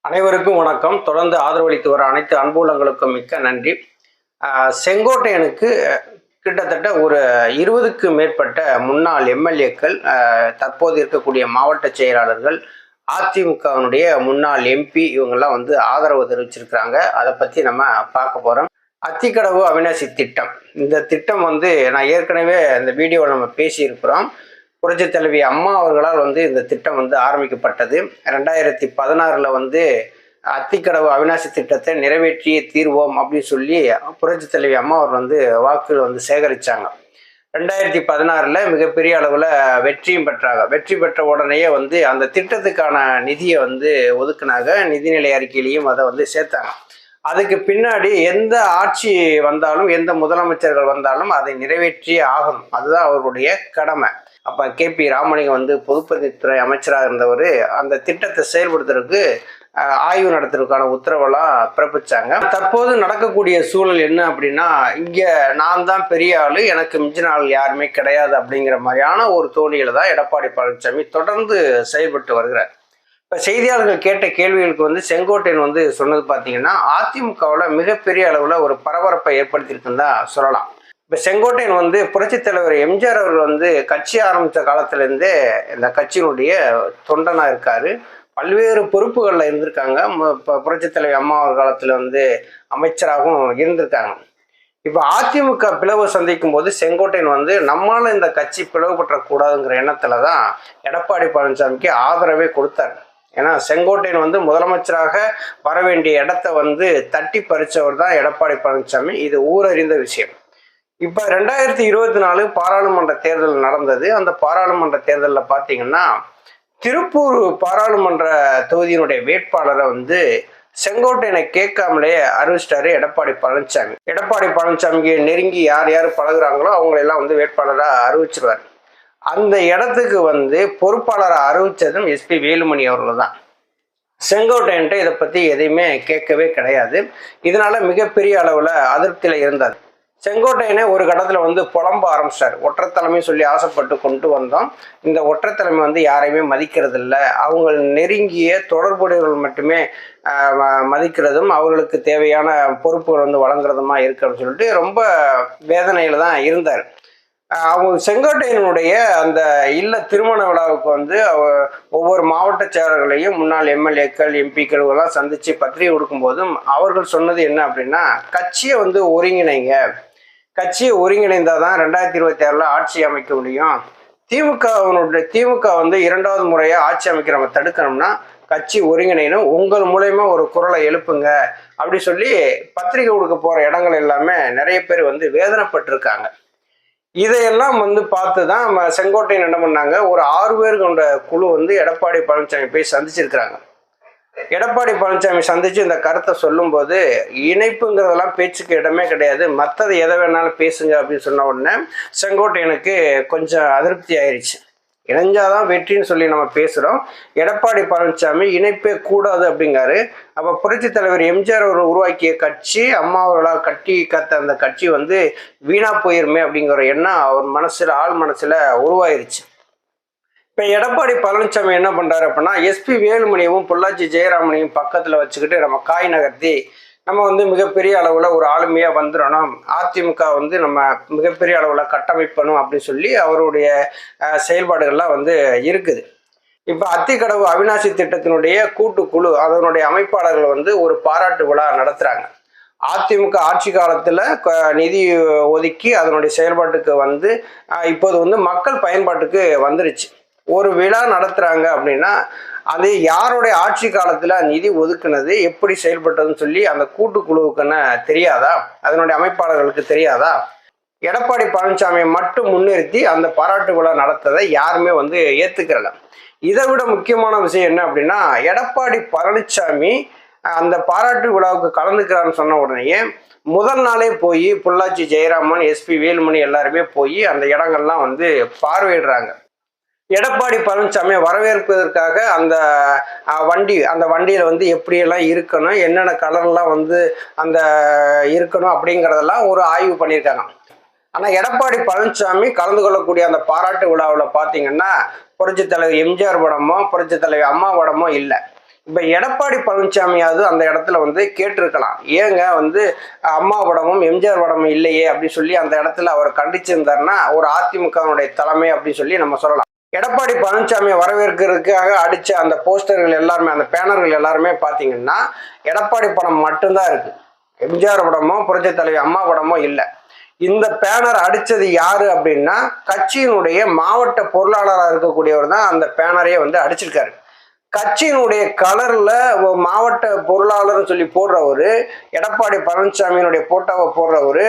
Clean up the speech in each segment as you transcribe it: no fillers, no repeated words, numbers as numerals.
அனைவருக்கும் வணக்கம். தொடர்ந்து ஆதரவளித்து வர அனைத்து அன்புள்ளங்களுக்கும் மிக்க நன்றி. செங்கோட்டையனுக்கு கிட்டத்தட்ட ஒரு 20க்கு மேற்பட்ட முன்னாள் எம்எல்ஏக்கள், தற்போது இருக்கக்கூடிய மாவட்ட செயலாளர்கள், அதிமுகவினுடைய முன்னாள் எம்பி இவங்கெல்லாம் வந்து ஆதரவு தெரிவிச்சிருக்கிறாங்க. அதை பற்றி நம்ம பார்க்க போகிறோம். அத்திக்கடவு அவிநாசி திட்டம், இந்த திட்டம் வந்து நான் ஏற்கனவே இந்த வீடியோவில் நம்ம பேசியிருக்கிறோம். புரட்சி தலைவி அம்மா அவர்களால் வந்து இந்த திட்டம் வந்து ஆரம்பிக்கப்பட்டது. 2016 வந்து அத்திக்கடவு அவிநாசி திட்டத்தை நிறைவேற்றியே தீர்வோம் அப்படின்னு சொல்லி புரட்சி தலைவி அம்மா அவர் வந்து வாக்குகள் வந்து சேகரித்தாங்க. 2016 மிகப்பெரிய அளவில் வெற்றியும் பெற்றாங்க. வெற்றி பெற்ற உடனேயே வந்து அந்த திட்டத்துக்கான நிதியை வந்து ஒதுக்குனாங்க. நிதிநிலை அறிக்கையிலையும் அதை வந்து சேர்த்தாங்க. அதுக்கு பின்னாடி எந்த ஆட்சி வந்தாலும், எந்த முதலமைச்சர்கள் வந்தாலும் அதை நிறைவேற்றியே ஆகணும். அதுதான் அவருடைய கடமை. அப்போ KP ராமலிங்கம் வந்து பொதுப்பணித்துறை அமைச்சராக இருந்தவர் அந்த திட்டத்தை செயல்படுத்துறதுக்கு ஆய்வு நடத்துறதுக்கான உத்தரவெல்லாம் பிறப்பிச்சாங்க. தற்போது நடக்கக்கூடிய சூழல் என்ன அப்படின்னா, இங்கே நான் தான் பெரிய ஆள், எனக்கு மிஞ்சின ஆள் யாருமே கிடையாது அப்படிங்கிற மாதிரியான ஒரு தோணியில் தான் எடப்பாடி பழனிசாமி தொடர்ந்து செயல்பட்டு வருகிறார். இப்போ செய்தியாளர்கள் கேட்ட கேள்விகளுக்கு வந்து செங்கோட்டையன் வந்து சொன்னது பார்த்தீங்கன்னா, அதிமுகவில் மிகப்பெரிய அளவில் ஒரு பரபரப்பை ஏற்படுத்தியிருக்குன்னு தான் சொல்லலாம். இப்போ செங்கோட்டையன் வந்து புரட்சித் தலைவர் எம்ஜிஆர் அவர்கள் வந்து கட்சி ஆரம்பித்த காலத்திலேருந்தே இந்த கட்சியினுடைய தொண்டனாக இருக்கார். பல்வேறு பொறுப்புகளில் இருந்திருக்காங்க. இப்போ புரட்சித் தலைவர் அம்மா காலத்தில் வந்து அமைச்சராகவும் இருந்திருக்காங்க. இப்போ அதிமுக பிளவு சந்திக்கும் போது செங்கோட்டையன் வந்து நம்மளால இந்த கட்சி பிளவுபற்றக்கூடாதுங்கிற எண்ணத்தில் தான் எடப்பாடி பழனிசாமிக்கு ஆதரவே கொடுத்தார். ஏன்னா செங்கோட்டையன் வந்து முதலமைச்சராக வர வேண்டிய இடத்த வந்து தட்டி பறிச்சவர் தான் எடப்பாடி பழனிசாமி. இது ஊரறிந்த விஷயம். இப்போ 2024 பாராளுமன்ற தேர்தல் நடந்தது. அந்த பாராளுமன்ற தேர்தலில் பார்த்தீங்கன்னா, திருப்பூர் பாராளுமன்ற தொகுதியினுடைய வேட்பாளரை வந்து செங்கோட்டையனை கேட்காமலே அறிவிச்சிட்டாரு எடப்பாடி பழனிசாமி. எடப்பாடி பழனிசாமிக்கு நெருங்கி யார் யார் பழகுறாங்களோ அவங்களெல்லாம் வந்து வேட்பாளராக அறிவிச்சிருவார். அந்த இடத்துக்கு வந்து பொறுப்பாளராக அறிவித்ததும் SP வேலுமணி அவர்கள் தான். செங்கோட்டையன்ட்டு இதை பற்றி எதையுமே கேட்கவே கிடையாது. இதனால மிகப்பெரிய அளவில் அதிருப்தியில் இருந்தார். செங்கோட்டையனே ஒரு கடத்தில் வந்து புலம்ப ஆரம்பிச்சிட்டார். ஒற்றைத்தலைமை சொல்லி ஆசைப்பட்டு கொண்டு வந்தோம், இந்த ஒற்றைத்தலைமை வந்து யாரையுமே மதிக்கிறது இல்லை, அவங்க நெருங்கிய தொடர்புடையவர்கள் மட்டுமே மதிக்கிறதும் அவர்களுக்கு தேவையான பொறுப்புகள் வந்து வழங்குறதுமா இருக்கு அப்படின்னு சொல்லிட்டு ரொம்ப வேதனையில் தான் இருந்தார். அவங்க செங்கோட்டையனுடைய அந்த இல்ல திருமண விழாவுக்கு வந்து ஒவ்வொரு மாவட்ட செயலர்களையும் முன்னாள் எம்எல்ஏக்கள் எம்பிக்கள் எல்லாம் சந்திச்சு பத்திரிகை கொடுக்கும்போதும் அவர்கள் சொன்னது என்ன அப்படின்னா, கட்சியை வந்து ஒருங்கிணைங்க, கட்சியை ஒருங்கிணைந்தாதான் 2026 ஆட்சி அமைக்க முடியும். திமுக வந்து 2வது முறையாக ஆட்சி அமைக்க நம்ம தடுக்கணும்னா கட்சி ஒருங்கிணைனும், உங்கள் மூலயமா ஒரு குரலை எழுப்புங்க அப்படி சொல்லி பத்திரிகை கொடுக்க போற இடங்கள் எல்லாமே நிறைய பேர் வந்து வேதனைப்பட்டிருக்காங்க. இதையெல்லாம் வந்து பார்த்து தான் செங்கோட்டையன் என்ன பண்ணாங்க, ஒரு 6 பேர் கொண்ட குழு வந்து எடப்பாடி பழனிசாமி போய் சந்திச்சிருக்கிறாங்க. எடப்பாடி பழனிசாமி சந்திச்சு இந்த கருத்தை சொல்லும்போது, இணைப்புங்கிறதெல்லாம் பேச்சுக்கு இடமே கிடையாது, மற்றது எதை வேணாலும் பேசுங்க அப்படின்னு சொன்ன உடனே செங்கோட்டையனுக்கு கொஞ்சம் அதிருப்தி ஆயிடுச்சு. இணைஞ்சாதான் வெற்றின்னு சொல்லி நம்ம பேசுகிறோம், எடப்பாடி பழனிசாமி இணைப்பே கூடாது அப்படிங்காரு. அப்போ புரட்சி தலைவர் எம்ஜிஆர் அவர்கள் உருவாக்கிய கட்சி, அம்மா அவர்களால் கட்டி காத்த அந்த கட்சி வந்து வீணா போயிருமே அப்படிங்கிற எண்ணம் அவர் மனசில், ஆள் மனசில் உருவாயிருச்சு. இப்போ எடப்பாடி பழனிசாமி என்ன பண்ணுறாரு அப்படின்னா, SP வேலுமணியவும் பொள்ளாச்சி ஜெயராமனையும் பக்கத்தில் வச்சுக்கிட்டு நம்ம காய் நகர்த்தி நம்ம வந்து மிகப்பெரிய அளவில் ஒரு ஆளுமையாக வந்துடணும், அதிமுக வந்து நம்ம மிகப்பெரிய அளவில் கட்டமைப்பணும் அப்படின்னு சொல்லி அவருடைய செயல்பாடுகள்லாம் வந்து இருக்குது. இப்போ அத்திக்கடவு அவிநாசி திட்டத்தினுடைய கூட்டுக்குழு அதனுடைய அமைப்பாளர்கள் வந்து ஒரு பாராட்டு விழா நடத்துகிறாங்க. அதிமுக ஆட்சி காலத்தில் நிதி ஒதுக்கி அதனுடைய செயல்பாட்டுக்கு வந்து இப்போது வந்து மக்கள் பயன்பாட்டுக்கு வந்துருச்சு. ஒரு விழா நடத்துகிறாங்க அப்படின்னா அது யாருடைய ஆட்சி காலத்தில் நிதி ஒதுக்குனது, எப்படி செயல்பட்டதுன்னு சொல்லி அந்த கூட்டுக்குழுவுக்குன்னு தெரியாதா, அதனுடைய அமைப்பாளர்களுக்கு தெரியாதா? எடப்பாடி பழனிசாமியை மட்டும் முன்னிறுத்தி அந்த பாராட்டு விழா நடத்ததை யாருமே வந்து ஏற்றுக்கிறல. இதை விட முக்கியமான விஷயம் என்ன அப்படின்னா, எடப்பாடி பழனிசாமி அந்த பாராட்டு விழாவுக்கு கலந்துக்கிறான்னு சொன்ன உடனேயே முதல் நாளே போய் பொள்ளாச்சி ஜெயராமன், SP வேலுமணி எல்லாருமே போய் அந்த இடங்கள்லாம் வந்து பார்வையிடுறாங்க. எடப்பாடி பழனிசாமியை வரவேற்பதற்காக அந்த வண்டியில் வந்து எப்படியெல்லாம் இருக்கணும், என்னென்ன கலர்லாம் வந்து அந்த இருக்கணும் அப்படிங்கிறதெல்லாம் ஒரு ஆய்வு பண்ணியிருக்காங்க. ஆனால் எடப்பாடி பழனிசாமி கலந்து கொள்ளக்கூடிய அந்த பாராட்டு விழாவில் பார்த்தீங்கன்னா புரட்சி தலைவர் எம்ஜிஆர் படமோ புரட்சி தலைவர் அம்மா படமோ இல்லை. இப்ப எடப்பாடி பழனிசாமியாவது அந்த இடத்துல வந்து கேட்டிருக்கலாம், ஏங்க வந்து அம்மா படமும் எம்ஜிஆர் படமும் இல்லையே அப்படின்னு சொல்லி அந்த இடத்துல அவர் கண்டிச்சிருந்தாருன்னா ஒரு அதிமுகவுடைய தலைமை அப்படின்னு சொல்லி நம்ம சொல்லலாம். எடப்பாடி பழனிசாமியை வரவேற்கிறதுக்காக அடிச்ச அந்த போஸ்டர்கள் எல்லாருமே, அந்த பேனர்கள் எல்லாருமே பாத்தீங்கன்னா எடப்பாடி படம் மட்டும்தான் இருக்கு. எம்ஜிஆர் படமோ புரட்சி தலைவி அம்மா படமோ இல்லை. இந்த பேனர் அடிச்சது யாரு அப்படின்னா கட்சியினுடைய மாவட்ட பொருளாளராக இருக்கக்கூடியவர் தான் அந்த பேனரையே வந்து அடிச்சிருக்காரு. கட்சியினுடைய கலர்ல மாவட்ட பொருளாளர்னு சொல்லி போடுறவரு, எடப்பாடி பழனிசாமியினுடைய போட்டோவை போடுறவரு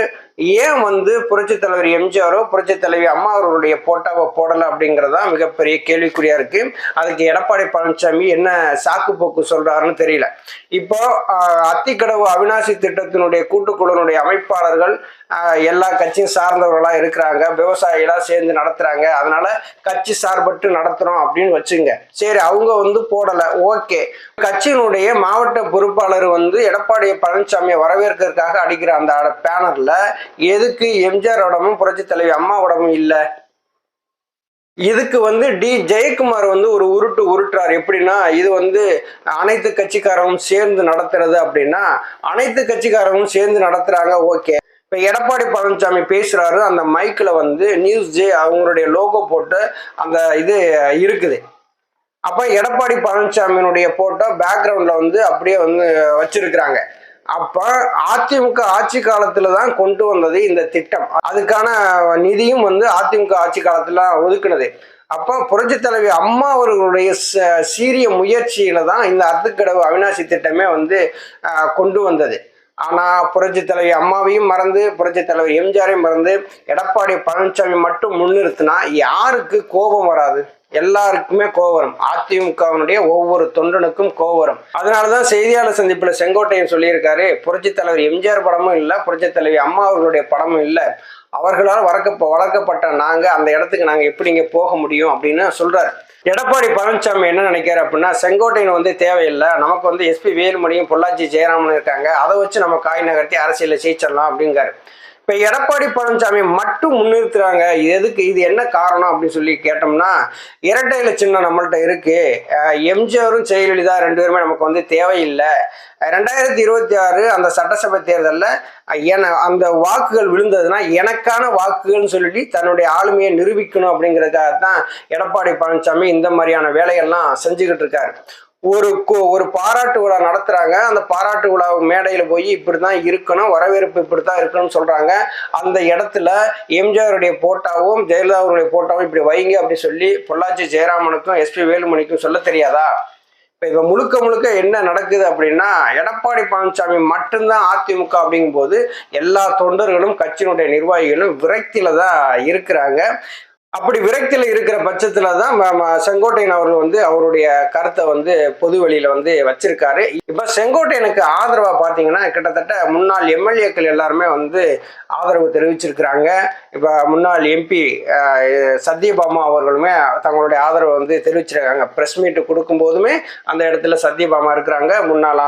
ஏன் வந்து புரட்சி தலைவர் எம்ஜிஆரோ புரட்சி தலைவி அம்மா அவர்களுடைய போட்டோவை போடலை அப்படிங்கிறதா மிகப்பெரிய கேள்விக்குறியா இருக்கு. அதுக்கு எடப்பாடி பழனிசாமி என்ன சாக்கு போக்கு சொல்றாருன்னு தெரியல. இப்போ அத்திக்கடவு அவிநாசி திட்டத்தினுடைய கூட்டுக்குழுனுடைய அமைப்பாளர்கள் எல்லா கட்சியும் சார்ந்தவர்களா இருக்கிறாங்க, விவசாயிகளா சேர்ந்து நடத்துறாங்க, அதனால கட்சி சார்பட்டு நடத்துறோம் அப்படின்னு வச்சுங்க. சரி, அவங்க வந்து போடலை, ஓகே. கட்சியினுடைய மாவட்ட பொறுப்பாளர் வந்து எடப்பாடி பழனிசாமியை வரவேற்கிறதுக்காக அடிக்கிற அந்த பேனர்ல எதுக்கு எம்ஜிஆர் உடமும் புரட்சி தலைவி அம்மா உடமும் இல்லை? இதுக்கு வந்து டி ஜெயக்குமார் வந்து ஒரு உருட்டுறாரு. எப்படின்னா, இது வந்து அனைத்து கட்சிக்காரங்களும் சேர்ந்து நடத்துறது அப்படின்னா, அனைத்து கட்சிக்காரங்களும் சேர்ந்து நடத்துறாங்க, ஓகே. இப்ப எடப்பாடி பழனிசாமி பேசுறாரு, அந்த மைக்ல வந்து நியூஸ் ஜே அவங்களுடைய லோகோ போட்டு அந்த இது இருக்குது. அப்ப எடப்பாடி பழனிசாமியினுடைய போட்டோ பேக்ரவுண்ட்ல வந்து அப்படியே வந்து வச்சிருக்கிறாங்க. அப்ப அதிமுக ஆட்சி காலத்துல தான் கொண்டு வந்தது இந்த திட்டம். அதுக்கான நிதியும் வந்து அதிமுக ஆட்சி காலத்துல ஒதுக்குனது. அப்ப புரட்சி தலைவி அம்மா அவர்களுடைய சீரிய முயற்சியில தான் இந்த அத்திக்கடவு அவிநாசி திட்டமே வந்து கொண்டு வந்தது. ஆனா புரட்சி தலைவி அம்மாவையும் மறந்து புரட்சி தலைவர் எம்ஜிஆரையும் மறந்து எடப்பாடி பழனிசாமி மட்டும் முன்னிறுத்தினா யாருக்கு கோபம் வராது? எல்லாருக்குமே கோவரம். அதிமுகவினுடைய ஒவ்வொரு தொண்டனுக்கும் கோவரம். அதனாலதான் செய்தியாளர் சந்திப்புல செங்கோட்டையன் சொல்லியிருக்காரு, புரட்சி தலைவர் எம்ஜிஆர் படமும் இல்லை, புரட்சி தலைவி அம்மா அவர்களுடைய படமும் இல்லை, அவர்களால் வளர்க்கப்பட்ட நாங்க அந்த இடத்துக்கு நாங்க எப்படிங்க போக முடியும் அப்படின்னு சொல்றாரு. எடப்பாடி பழனிசாமி என்ன நினைக்கிறார் அப்படின்னா, செங்கோட்டையன் வந்து தேவையில்லை, நமக்கு வந்து எஸ்பி வேலுமணியும் பொள்ளாச்சி ஜெயராமன் இருக்காங்க, அதை வச்சு நம்ம காய் நகர்த்தி அரசியலில் ஜெயிச்சிடலாம் அப்படிங்காரு. இப்ப எடப்பாடி பழனிசாமி மட்டும் முன்னிறுத்துறாங்க, எதுக்கு, இது என்ன காரணம் அப்படின்னு சொல்லி கேட்டோம்னா, இரட்டை இலை சின்னம் நம்மள்ட்ட இருக்கு, எம்ஜிஆரும் ஜெயலலிதா 2 பேருமே நமக்கு வந்து தேவையில்லை, 2026 அந்த சட்டசபை தேர்தலில் அந்த வாக்குகள் விழுந்ததுன்னா எனக்கான வாக்குகள்னு சொல்லிட்டு தன்னுடைய ஆளுமையை நிரூபிக்கணும் அப்படிங்கிறதுக்காக தான் எடப்பாடி பழனிசாமி இந்த மாதிரியான வேலைகள்லாம் செஞ்சுக்கிட்டு இருக்காரு. ஒரு பாராட்டு விழா நடத்துறாங்க, அந்த பாராட்டு விழா மேடையில போய் இப்படிதான் இருக்கணும், வரவேற்பு இப்படித்தான் இருக்கணும்னு சொல்றாங்க. அந்த இடத்துல எம்ஜிஆருடைய போட்டாவும் ஜெயலலிதாவுடைய போட்டாவும் இப்படி வைங்க அப்படின்னு சொல்லி பொள்ளாச்சி ஜெயராமனுக்கும் எஸ்பி வேலுமணிக்கும் சொல்ல தெரியாதா? இப்ப முழுக்க என்ன நடக்குது அப்படின்னா, எடப்பாடி பழனிசாமி மட்டும்தான் அதிமுக அப்படிங்கும் போது எல்லா தொண்டர்களும் கட்சியினுடைய நிர்வாகிகளும் விரக்தியில தான் இருக்கிறாங்க. அப்படி விரக்தியில இருக்கிற பட்சத்துல தான் செங்கோட்டையன் அவர்கள் வந்து அவருடைய கருத்தை வந்து பொது வெளியில வந்து வச்சிருக்காரு. இப்ப செங்கோட்டையனுக்கு ஆதரவா பாத்தீங்கன்னா கிட்டத்தட்ட முன்னாள் எம்எல்ஏக்கள் எல்லாருமே வந்து ஆதரவு தெரிவிச்சிருக்கிறாங்க. இப்ப முன்னாள் எம்பி சத்யபாமா அவர்களுமே தங்களுடைய ஆதரவை வந்து தெரிவிச்சிருக்காங்க. பிரஸ் மீட் கொடுக்கும் போதுமே அந்த இடத்துல சத்யபாமா இருக்கிறாங்க. முன்னாள்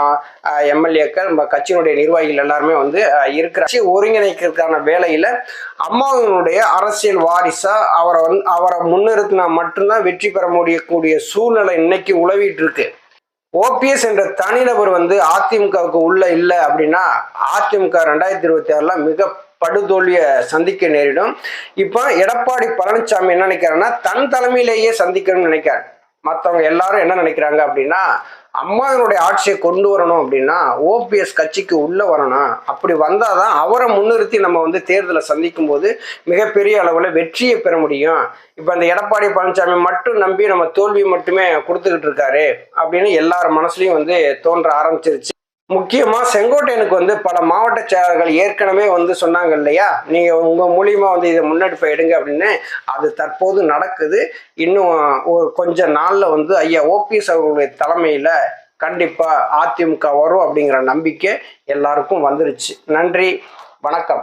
எம்எல்ஏக்கள் கட்சியினுடைய நிர்வாகிகள் எல்லாருமே வந்து இருக்கிற ஒருங்கிணைக்கிறதுக்கான வேலையில அம்மாவினுடைய அரசியல் வாரிசா அவரை முன்னிறுத்தினா மட்டும்தான் வெற்றி பெற முடியக்கூடிய சூழ்நிலை இன்னைக்கு உலவிட்டு இருக்கு. ஓபிஎஸ் என்ற தனிநபர் வந்து அதிமுகவுக்கு உள்ள இல்லை அப்படின்னா அதிமுக 2026 மிக படுதோல்வியை சந்திக்க நேரிடும். இப்போ எடப்பாடி பழனிசாமி என்ன நினைக்கிறாருன்னா, தன் தலைமையிலேயே சந்திக்கணும்னு நினைக்கிறார். மற்றவங்க எல்லாரும் என்ன நினைக்கிறாங்க அப்படின்னா, அம்மாவினுடைய ஆட்சியை கொண்டு வரணும் அப்படின்னா ஓபிஎஸ் கட்சிக்கு உள்ள வரணும், அப்படி வந்தாதான் அவரை முன்னிறுத்தி நம்ம வந்து தேர்தலை சந்திக்கும் போது மிகப்பெரிய அளவுல வெற்றியை பெற முடியும். இப்ப அந்த எடப்பாடி பழனிசாமி மட்டும் நம்பி நம்ம தோல்வி மட்டுமே கொடுத்துக்கிட்டு இருக்காரு அப்படின்னு எல்லார் மனசுலயும் வந்து தோன்ற ஆரம்பிச்சிருச்சு. முக்கியமா செங்கோட்டையனுக்கு வந்து பல மாவட்ட செயலர்கள் ஏற்கனவே வந்து சொன்னாங்க இல்லையா, நீங்க உங்க மூலியமா வந்து இதை முன்னெடுப்பை எடுங்க அப்படின்னு. அது தற்போது நடக்குது. இன்னும் ஒரு கொஞ்ச நாள்ல வந்து ஐயா ஓபிஎஸ் அவர்களுடைய தலைமையில கண்டிப்பா அதிமுக வரும் அப்படிங்கிற நம்பிக்கை எல்லாருக்கும் வந்துருச்சு. நன்றி, வணக்கம்.